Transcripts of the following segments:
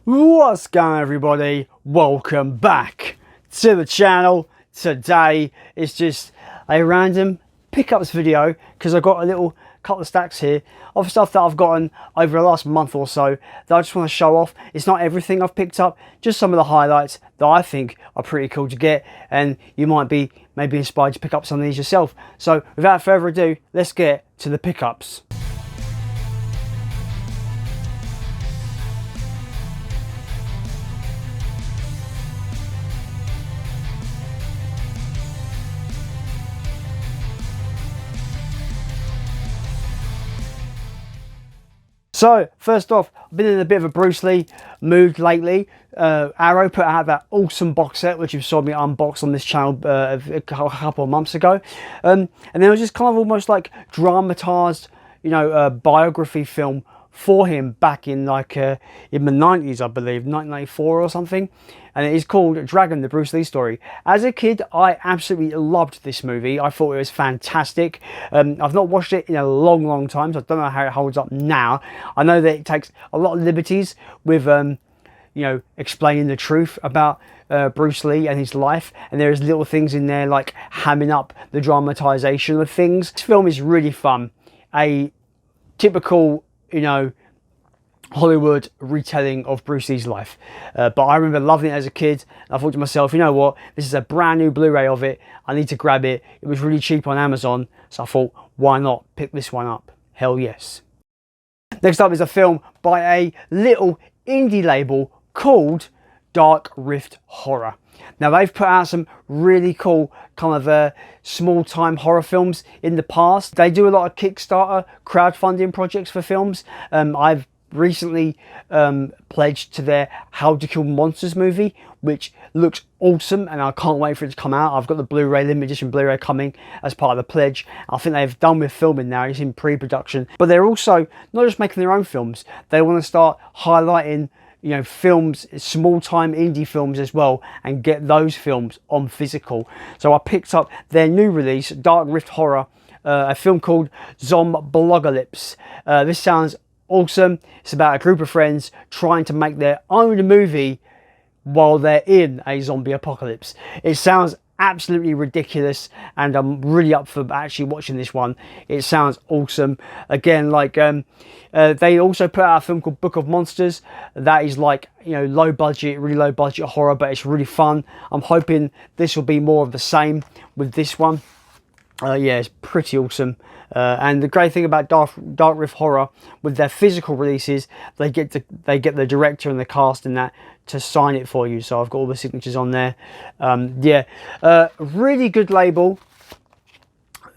What's going on, everybody? Welcome back to the channel. Today it's just a random pickups video because I've got a little couple of stacks here of stuff that I've gotten over the last month or so that I just want to show off. It's not everything I've picked up, just some of the highlights that I think are pretty cool to get, and you might be maybe inspired to pick up some of these yourself. So without further ado, let's get to the pickups. So first off, I've been in a bit of a Bruce Lee mood lately. Arrow put out that awesome box set, which you saw me unbox on this channel a couple of months ago. And then it was just kind of almost like dramatized, biography film for him back in like in the 90s, I believe, 1994 or something. And it is called Dragon, the Bruce Lee story. As a kid, I absolutely loved this movie. I thought it was fantastic. I've not watched it in a long time, so I don't know how it holds up now. I know that it takes a lot of liberties with, explaining the truth about Bruce Lee and his life. And there's little things in there like hamming up the dramatization of things. This film is really fun. A typical, Hollywood retelling of Bruce Lee's life, but I remember loving it as a kid. I thought to myself, you know what, this is a brand new Blu-ray of it, I need to grab it. It was really cheap on Amazon, so I thought, why not pick this one up? Hell yes. Next up is a film by a little indie label called Dark Rift Horror. Now they've put out some really cool kind of small time horror films in the past. They do a lot of Kickstarter crowdfunding projects for films. I've recently pledged to their How to Kill Monsters movie, which looks awesome, and I can't wait for it to come out. I've got the Blu-ray, limited edition Blu-ray coming as part of the pledge. I think they've done with filming now, it's in pre-production. But they're also not just making their own films, they want to start highlighting films, small time indie films as well, and get those films on physical. So I picked up their new release, Dark Rift Horror, a film called Zomblogalypse. This sounds awesome. It's about a group of friends trying to make their own movie while they're in a zombie apocalypse. It sounds absolutely ridiculous, and I'm really up for actually watching this one. It sounds awesome. Again, like they also put out a film called Book of Monsters that is like really low budget horror, but it's really fun. I'm hoping this will be more of the same with this one. Yeah, it's pretty awesome. And the great thing about Dark Rift Horror with their physical releases, they get the director and the cast and that to sign it for you. So I've got all the signatures on there. Really good label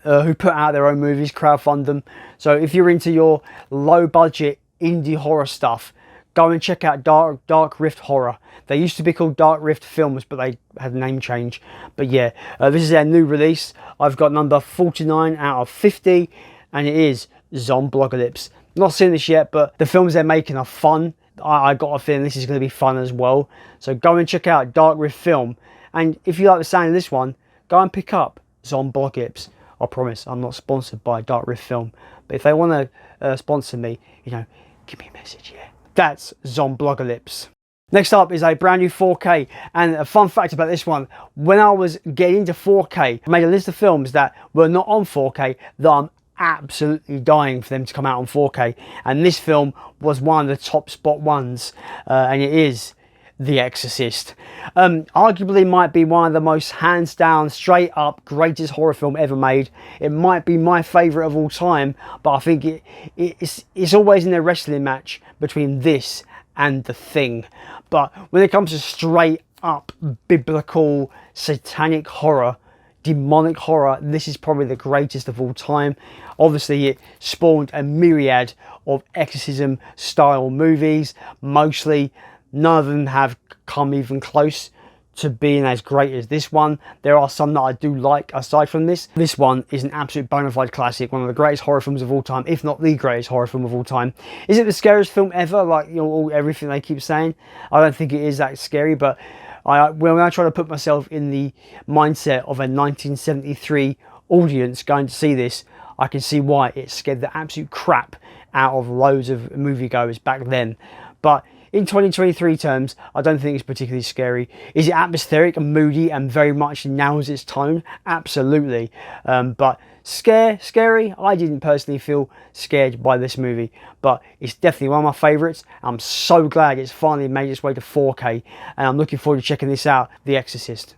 who put out their own movies, crowdfund them. So if you're into your low budget indie horror stuff, go and check out Dark Rift Horror. They used to be called Dark Rift Films, but they had a name change. But yeah, this is their new release. I've got number 49 out of 50, and it is Zomblogalypse. Not seen this yet, but the films they're making are fun. I got a feeling this is going to be fun as well. So go and check out Dark Rift Film. And if you like the sound of this one, go and pick up Zomblogalypse. I promise I'm not sponsored by Dark Rift Film, but if they want to sponsor me, give me a message, yeah. That's Zomblogalypse. Next up is a brand new 4K, and a fun fact about this one, when I was getting into 4K, I made a list of films that were not on 4K that I'm absolutely dying for them to come out on 4K, and this film was one of the top spot ones, and it is The Exorcist. Arguably might be one of the most hands down, straight up greatest horror film ever made. It might be my favourite of all time, but I think it's always in a wrestling match between this and The Thing. But when it comes to straight up biblical satanic horror, demonic horror, this is probably the greatest of all time. Obviously it spawned a myriad of exorcism style movies. Mostly none of them have come even close to being as great as this one. There are some that I do like aside from this. This one is an absolute bona fide classic, one of the greatest horror films of all time, if not the greatest horror film of all time. Is it the scariest film ever, like everything they keep saying? I don't think it is that scary, but when I try to put myself in the mindset of a 1973 audience going to see this, I can see why it scared the absolute crap out of loads of moviegoers back then. But in 2023 terms, I don't think it's particularly scary. Is it atmospheric and moody and very much nails its tone? Absolutely. But scary, I didn't personally feel scared by this movie, but it's definitely one of my favourites. I'm so glad it's finally made its way to 4K, and I'm looking forward to checking this out, The Exorcist.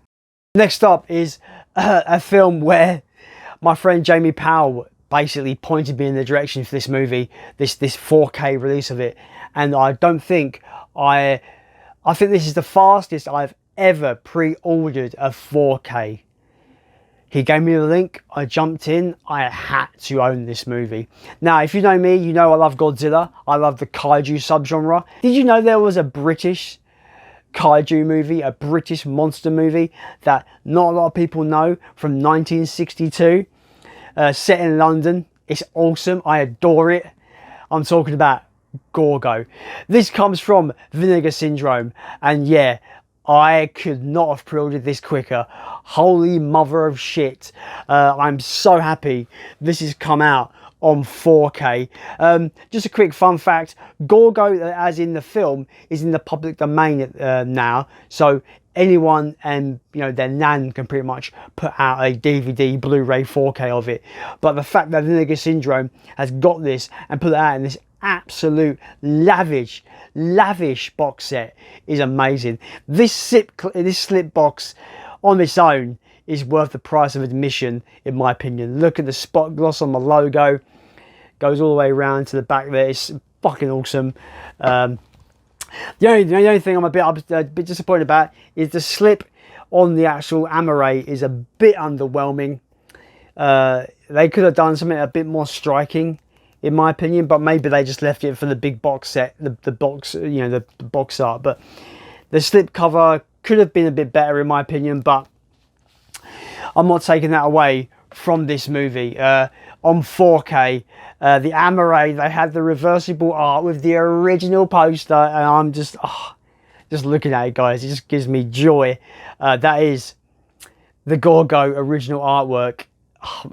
Next up is a film where my friend Jamie Powell basically pointed me in the direction for this movie, this 4K release of it, and I think this is the fastest I've ever pre-ordered a 4K. He gave me the link, I jumped in, I had to own this movie. Now, if you know me, you know I love Godzilla, I love the kaiju subgenre. Did you know there was a British kaiju movie, a British monster movie that not a lot of people know, from 1962, set in London? It's awesome, I adore it. I'm talking about Gorgo. This comes from Vinegar Syndrome, and yeah, I could not have pre-ordered this quicker. Holy mother of shit. I'm so happy this has come out on 4K. Just a quick fun fact, Gorgo, as in the film, is in the public domain now, so anyone and their nan can pretty much put out a DVD, Blu-ray, 4K of it. But the fact that Vinegar Syndrome has got this and put it out in this absolute lavish box set is amazing. This slip box on its own is worth the price of admission, in my opinion. Look at the spot gloss on the logo, goes all the way around to the back there. It's fucking awesome. The only thing I'm a bit disappointed about is the slip on the actual amaray is a bit underwhelming. They could have done something a bit more striking, in my opinion, but maybe they just left it for the big box set, the box, the box art. But the slip cover could have been a bit better, in my opinion, but I'm not taking that away from this movie. On 4K, the amaray, they had the reversible art with the original poster, and I'm just looking at it, guys, it just gives me joy. That is the Gorgo original artwork.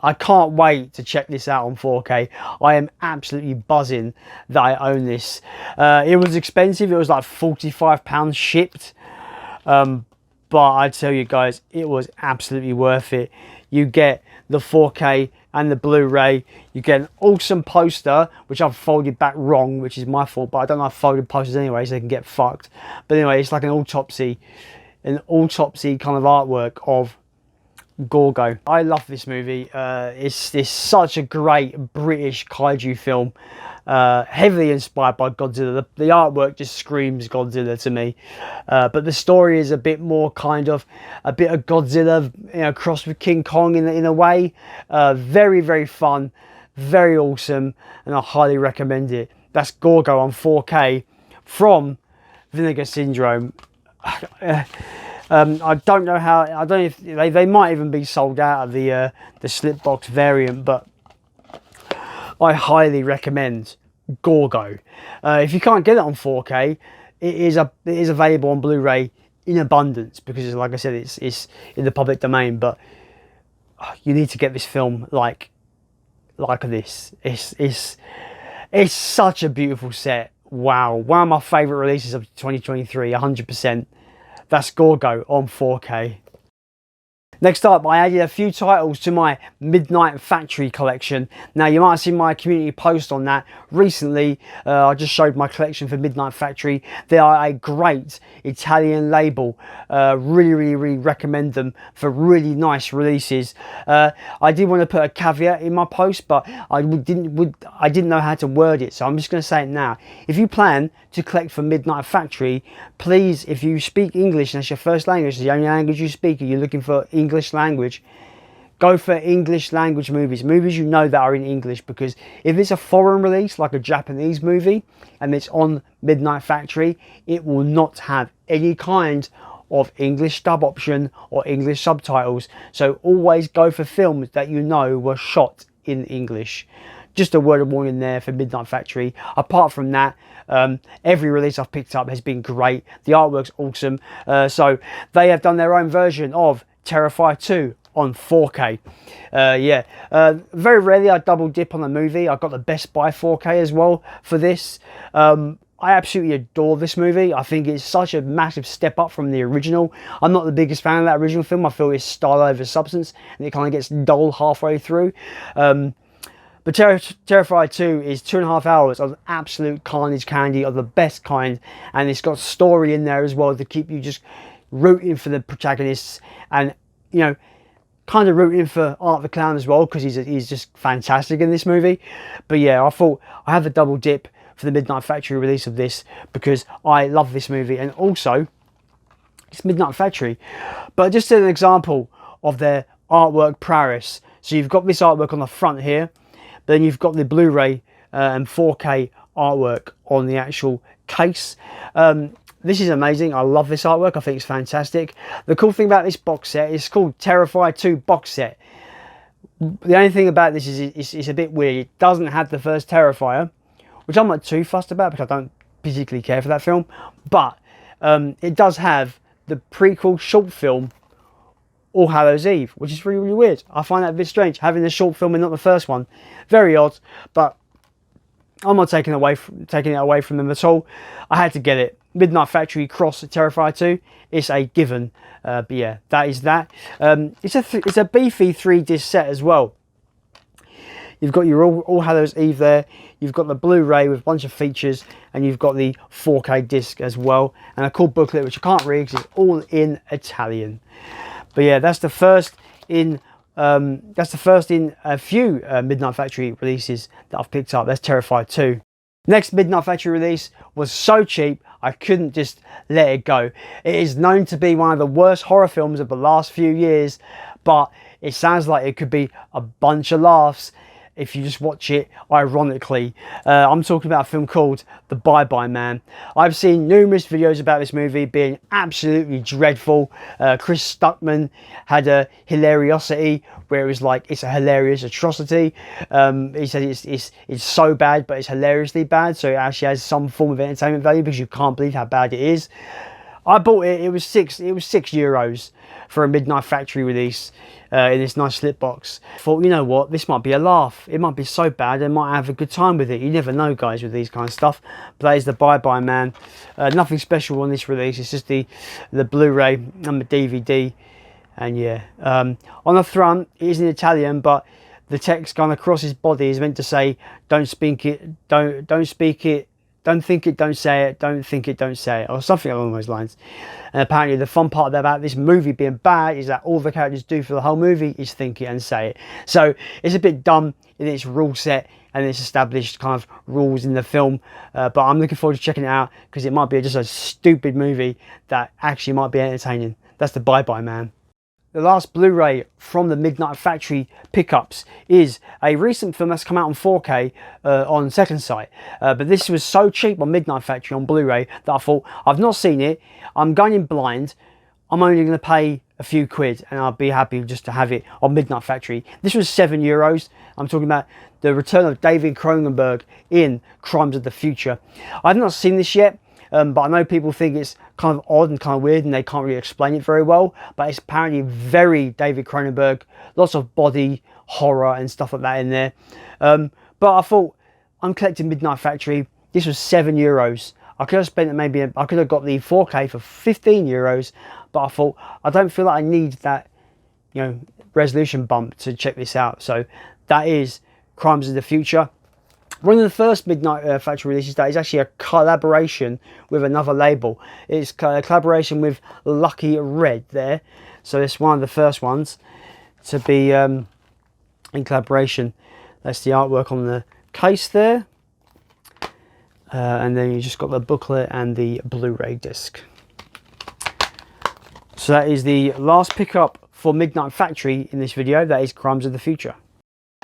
I can't wait to check this out on 4K. I am absolutely buzzing that I own this. It was expensive, it was like £45 shipped, but I tell you guys, it was absolutely worth it. You get the 4K and the Blu-ray, you get an awesome poster, which I've folded back wrong, which is my fault, but I don't like folded posters anyway, so they can get fucked. But anyway, it's like an autopsy kind of artwork of Gorgo. I love this movie. It's such a great British kaiju film, heavily inspired by Godzilla. The artwork just screams Godzilla to me, but the story is a bit more kind of a bit of Godzilla, crossed with King Kong in a way. Very, very fun, very awesome, and I highly recommend it. That's Gorgo on 4K from Vinegar Syndrome. I don't know how. I don't know if they might even be sold out of the slipbox variant, but I highly recommend Gorgo. If you can't get it on 4K, it is available on Blu-ray in abundance, because, like I said, it's in the public domain. But you need to get this film like this. It's such a beautiful set. Wow, one of my favourite releases of 2023, 100%. That's Gorgo on 4K. Next up, I added a few titles to my Midnight Factory collection. Now, you might have seen my community post on that recently. I just showed my collection for Midnight Factory. They are a great Italian label. Really recommend them for really nice releases. I did want to put a caveat in my post, but I didn't know how to word it, so I'm just going to say it now. If you plan to collect for Midnight Factory, please, if you speak English and that's your first language, the only language you speak, and you're looking for English language, go for English language movies you know that are in English, because if it's a foreign release like a Japanese movie and it's on Midnight Factory, it will not have any kind of English dub option or English subtitles. So always go for films that you know were shot in English. Just a word of warning there for Midnight Factory. Apart from that, every release I've picked up has been great. The artwork's awesome. So they have done their own version of Terrify 2 on 4K. Very rarely I double dip on a movie. I got the Best Buy 4K as well for this. I absolutely adore this movie. I think it's such a massive step up from the original. I'm not the biggest fan of that original film. I feel it's style over substance, and it kind of gets dull halfway through. But Terrify 2 is 2.5 hours of absolute carnage candy of the best kind, and it's got story in there as well to keep you just rooting for the protagonists, and you know, kind of rooting for Art the Clown as well, because he's just fantastic in this movie. But yeah, I thought I have a double dip for the Midnight Factory release of this because I love this movie, and also it's Midnight Factory. But just an example of their artwork prowess. So you've got this artwork on the front here, but then you've got the Blu-ray and 4K artwork on the actual case. This is amazing. I love this artwork. I think it's fantastic. The cool thing about this box set is it's called Terrify 2 box set. The only thing about this is it's a bit weird. It doesn't have the first Terrifier, which I'm not too fussed about because I don't particularly care for that film. But it does have the prequel short film All Hallows Eve, which is really, really weird. I find that a bit strange, having the short film and not the first one. Very odd, but I'm not taking it away from them at all. I had to get it. Midnight Factory cross Terrify 2. It's a given. But yeah, that is that. It's a Beefy 3-disc set as well. You've got your All Hallows Eve there. You've got the Blu-ray with a bunch of features, and you've got the 4K disc as well, and a cool booklet which I can't read because it's all in Italian. But yeah, that's the first in a few Midnight Factory releases that I've picked up. That's Terrify 2. Next Midnight Factory release was so cheap I couldn't just let it go. It is known to be one of the worst horror films of the last few years, but it sounds like it could be a bunch of laughs if you just watch it ironically. I'm talking about a film called The Bye-Bye Man. I've seen numerous videos about this movie being absolutely dreadful. Chris Stuckman had a hilariosity where it was like, it's a hilarious atrocity. He said it's so bad, but it's hilariously bad, so it actually has some form of entertainment value because you can't believe how bad it is. I bought it. It was €6 for a Midnight Factory release in this nice slip box. I thought, you know what, this might be a laugh. It might be so bad I might have a good time with it. You never know, guys, with these kind of stuff. But that is The Bye-Bye Man. Nothing special on this release. It's just the Blu-ray and the DVD. And yeah, on the front it is in Italian, but the text going across his body is meant to say, don't speak it, don't speak it. Don't think it, don't say it, don't think it, don't say it, or something along those lines. And apparently the fun part about this movie being bad is that all the characters do for the whole movie is think it and say it. So it's a bit dumb in its rule set and its established kind of rules in the film. But I'm looking forward to checking it out because it might be just a stupid movie that actually might be entertaining. That's The Bye-Bye Man. The last Blu-ray from the Midnight Factory pickups is a recent film that's come out on 4K on Second Sight. But this was so cheap on Midnight Factory on Blu-ray that I thought, I've not seen it, I'm going in blind, I'm only going to pay a few quid and I'll be happy just to have it on Midnight Factory. This was €7. I'm talking about the return of David Cronenberg in Crimes of the Future. I've not seen this yet. But I know people think it's kind of odd and kind of weird and they can't really explain it very well, but it's apparently very David Cronenberg, lots of body horror and stuff like that in there. But I thought, I'm collecting Midnight Factory, this was €7. I could have spent it, I could have got the 4K for €15, but I thought, I don't feel like I need that, you know, resolution bump to check this out. So that is Crimes of the Future. One of the first Midnight Factory releases that is actually a collaboration with another label. It's a collaboration with Lucky Red there. So it's one of the first ones to be in collaboration. That's the artwork on the case there. And then you just got the booklet and the Blu-ray disc. So that is the last pickup for Midnight Factory in this video. That is Crimes of the Future.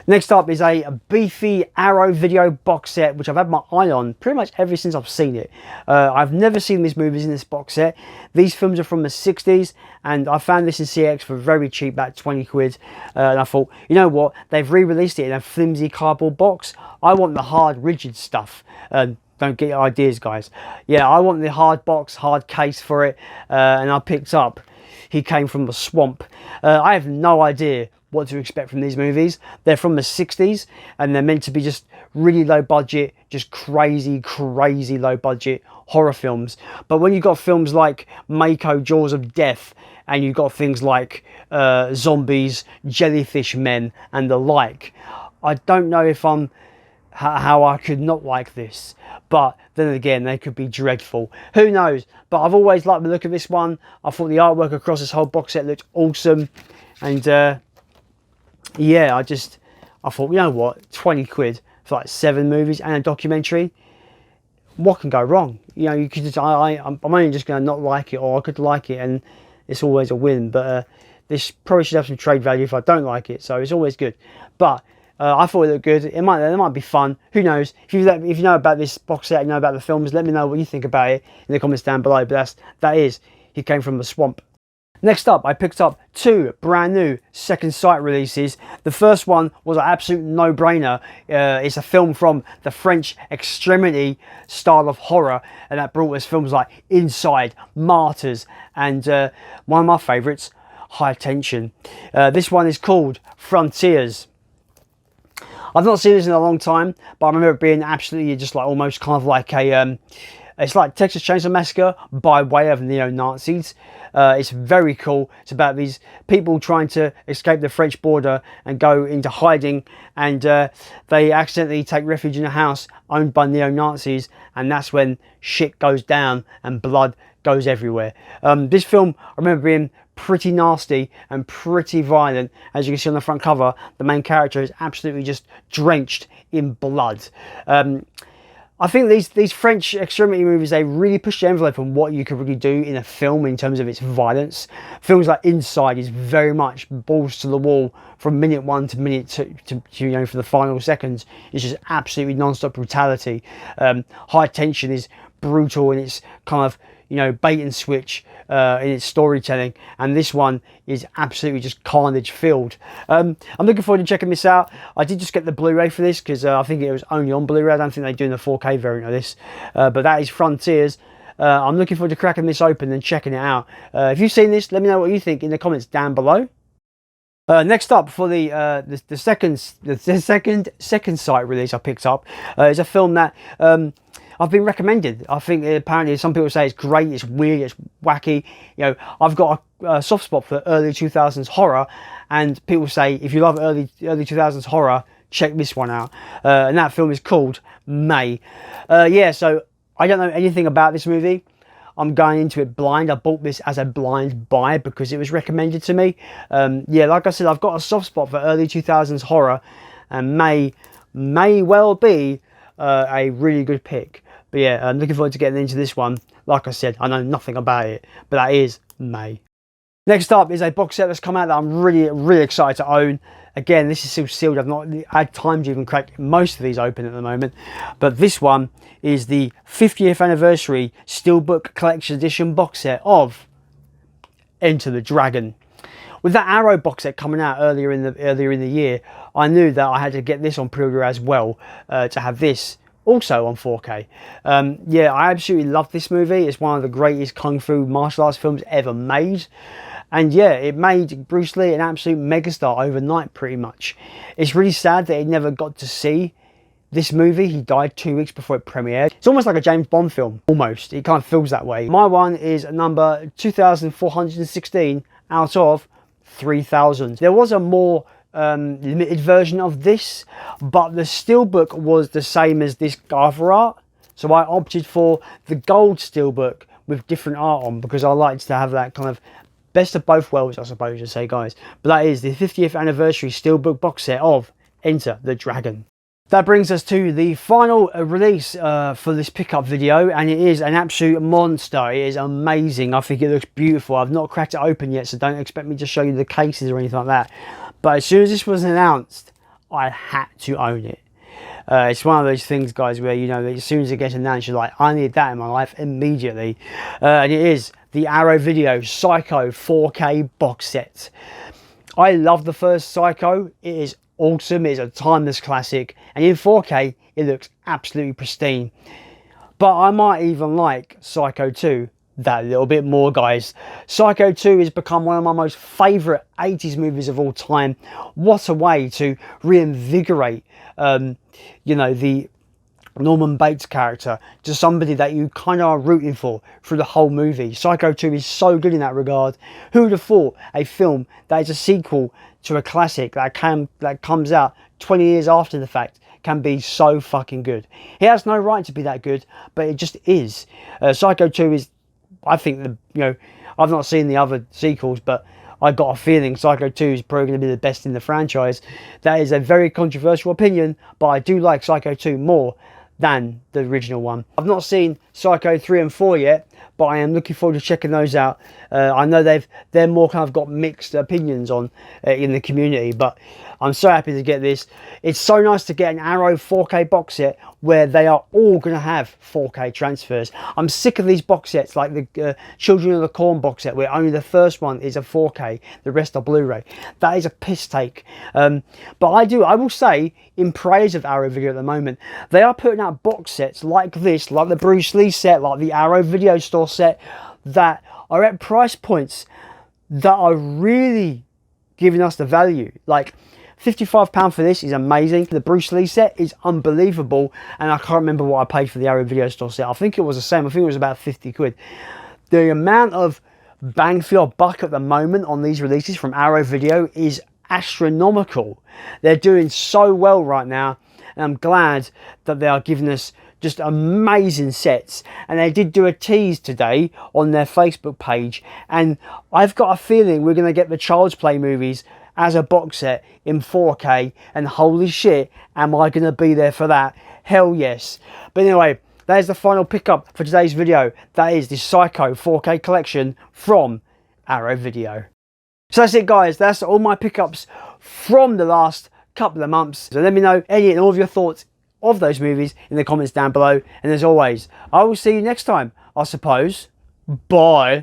Next up is a Beefy Arrow video box set, which I've had my eye on pretty much ever since I've seen it. I've never seen these movies in this box set. These films are from the 60s, and I found this in CX for very cheap, about 20 quid. And I thought, you know what, they've re-released it in a flimsy cardboard box. I want the hard, rigid stuff. Don't get ideas, guys. Yeah, I want the hard box, hard case for it. And I picked up He Came from the Swamp. I have no idea what to expect from these movies. They're from the 60s and they're meant to be just really low budget, just crazy low budget horror films. But when you've got films like Mako, Jaws of Death, and you've got things like Zombies, Jellyfish Men, and the like, I don't know if how I could not like this. But then again, they could be dreadful. Who knows? But I've always liked the look of this one. I thought the artwork across this whole box set looked awesome. And yeah, I thought, you know what, 20 quid for like 7 movies and a documentary. What can go wrong? You know, you could just, I'm only just going to not like it, or I could like it, and it's always a win. But this probably should have some trade value if I don't like it, so it's always good. But I thought it looked good. It might be fun. Who knows? If you know about this box set, you know about the films, let me know what you think about it in the comments down below. But that is He Came From the Swamp. Next up, I picked up 2 brand new Second Sight releases. The first one was an absolute no-brainer. It's a film from the French extremity style of horror, and that brought us films like Inside, Martyrs, and one of my favourites, High Tension. This one is called Frontiers. I've not seen this in a long time, but I remember it being absolutely just like almost kind of like a it's like Texas Chainsaw Massacre by way of neo-Nazis. It's very cool. It's about these people trying to escape the French border and go into hiding, and they accidentally take refuge in a house owned by neo-Nazis, and that's when shit goes down and blood goes everywhere. This film, I remember being pretty nasty and pretty violent. As you can see on the front cover, the main character is absolutely just drenched in blood. I think these French extremity movies, they really push the envelope on what you could really do in a film in terms of its violence. Films like Inside is very much balls to the wall from minute 1 to minute 2 to you know, for the final seconds. It's just absolutely non-stop brutality. High Tension is brutal in its kind of, you know, bait and switch in its storytelling, and this one is absolutely just carnage filled. I'm looking forward to checking this out. I did just get the Blu-ray for this because I think it was only on Blu-ray. I don't think they're doing the 4K variant of this, but that is Frontiers. I'm looking forward to cracking this open and checking it out. If you've seen this, let me know what you think in the comments down below. Next up, for the second Sight release I picked up, is a film that I've been recommended. I think apparently some people say it's great, it's weird, it's wacky. You know, I've got a soft spot for early 2000s horror, and people say if you love early 2000s horror, check this one out. And that film is called May. Yeah, so I don't know anything about this movie. I'm going into it blind. I bought this as a blind buy because it was recommended to me. Yeah, like I said, I've got a soft spot for early 2000s horror, and may well be a really good pick. But yeah, I'm looking forward to getting into this one. Like I said, I know nothing about it, but that is May. Next up is a box set that's come out that I'm really excited to own. Again, this is still sealed. I've not had time to even crack most of these open at the moment. But this one is the 50th anniversary Steelbook Collection Edition box set of Enter the Dragon. With that Arrow box set coming out earlier in the year, I knew that I had to get this on pre-order as well, to have this also on 4K. Yeah, I absolutely love this movie. It's one of the greatest kung fu martial arts films ever made. And yeah, it made Bruce Lee an absolute megastar overnight, pretty much. It's really sad that he never got to see this movie. He died 2 weeks before it premiered. It's almost like a James Bond film, almost. It kind of feels that way. My one is number 2416 out of 3000. There was a more limited version of this, but the steelbook was the same as this cover art, so I opted for the gold steelbook with different art on because I liked to have that kind of best of both worlds, I suppose you say, guys. But that is the 50th anniversary steelbook box set of Enter the Dragon. That brings us to the final release for this pickup video, and it is an absolute monster. It is amazing. I think it looks beautiful. I've not cracked it open yet, so don't expect me to show you the cases or anything like that. But as soon as this was announced, I had to own it. It's one of those things, guys, where, you know, as soon as it gets announced, you're like, I need that in my life immediately. And it is the Arrow Video Psycho 4K box set. I love the first Psycho. It is awesome. It is a timeless classic. And in 4K, it looks absolutely pristine. But I might even like Psycho 2 that little bit more, guys. Psycho 2 has become one of my most favourite 80s movies of all time. What a way to reinvigorate, you know, the Norman Bates character to somebody that you kind of are rooting for through the whole movie. Psycho 2 is so good in that regard. Who would have thought a film that is a sequel to a classic that comes out 20 years after the fact can be so fucking good? It has no right to be that good, but it just is. Psycho 2 is, I think, you know, I've not seen the other sequels, but I got a feeling Psycho 2 is probably going to be the best in the franchise. That is a very controversial opinion, but I do like Psycho 2 more than the original one. I've not seen Psycho 3 and 4 yet, but I am looking forward to checking those out. I know they're more kind of got mixed opinions on in the community, but I'm so happy to get this. It's so nice to get an Arrow 4K box set where they are all going to have 4K transfers. I'm sick of these box sets like the Children of the Corn box set where only the first one is a 4K, the rest are Blu-ray. That is a piss take. But I will say, in praise of Arrow Video at the moment, they are putting out box sets like this, like the Bruce Lee set, like the Arrow Video Store set, that are at price points that are really giving us the value. Like £55 for this is amazing. The Bruce Lee set is unbelievable, and I can't remember what I paid for the Arrow Video Store set. I think it was the same. I think it was about 50 quid. The amount of bang for your buck at the moment on these releases from Arrow Video is astronomical. They're doing so well right now, and I'm glad that they are giving us just amazing sets. And they did do a tease today on their Facebook page, and I've got a feeling we're going to get the Child's Play movies as a box set in 4K, and holy shit, am I going to be there for that? Hell yes. But anyway, that is the final pickup for today's video. That is the Psycho 4K collection from Arrow Video. So that's it, guys. That's all my pickups from the last couple of months. So let me know any and all of your thoughts of those movies in the comments down below. And as always, I will see you next time, I suppose. Bye.